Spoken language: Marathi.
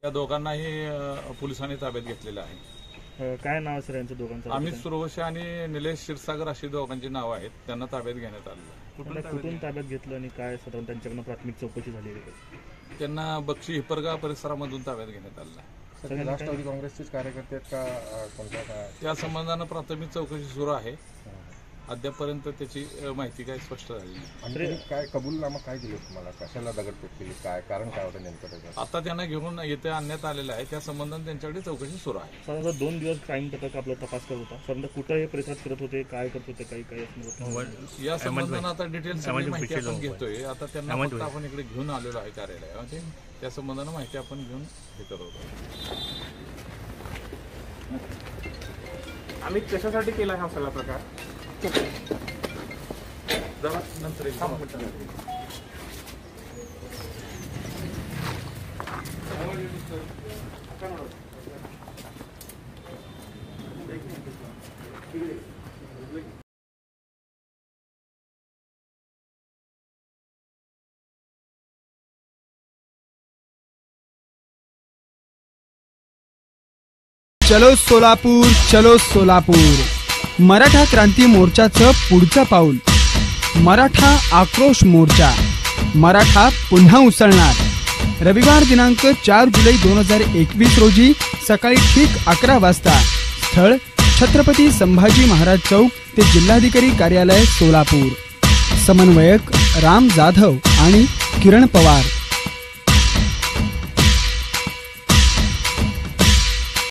या दोघांनाही पोलिसांनी ताब्यात घेतलेलं आहे। काय नाव सर यांचं दोघांचं? अमित सुरवशी आणि निलेश क्षीरसागर अशी दोघांची नावं आहेत। त्यांना ताब्यात घेण्यात आलं। कुठून ताब्यात घेतलं आणि काय साधारण त्यांच्याकडून प्राथमिक चौकशी झाली आहे? त्यांना बक्षी हिपरगा परिसरामधून ताब्यात घेण्यात आलं आहे। राष्ट्रवादी काँग्रेसचेच कार्यकर्ते आहेत का कोणत्या काय? त्या संबंधानं प्राथमिक चौकशी सुरू आहे। अद्यापर्यंत त्याची माहिती काही स्पष्ट झाली नाही। काय कबूलनामा काय दिलं तुम्हाला? कशाला दगडफेक केली? काय कारण काय होतं नेमकं त्याचं? आता त्यांना घेऊन येथे आणण्यात आलेलं आहे। त्या संबंधाने त्यांच्याकडे चौकशी सुरू आहे। साधारण 2 दिवस क्राईम पथक आपला तपास करत होता। साधारण कुठं हे परिसरात फिरत होते, काय करत होते, काही या संबंधानं आता डिटेल्स सगळी माहिती आपण घेतोय। आता त्यांना फक्त आपण इकडे घेऊन आलेलो आहे कार्यालयामध्ये। त्या संबंधानं माहिती आपण घेऊन हे करत होतो। आम्ही कशासाठी केला हा सगळा प्रकार? नंतर चलो सोलापूर, चलो सोलापूर। मराठा क्रांती मोर्चाचं पुढचं पाऊल। मराठा आक्रोश मोर्चा। मराठा पुन्हा उसळणार। रविवार दिनांक 4 जुलै 2021 रोजी सकाळी ठीक 11 वाजता। स्थळ छत्रपती संभाजी महाराज चौक ते जिल्हाधिकारी कार्यालय सोलापूर। समन्वयक राम जाधव आणि किरण पवार।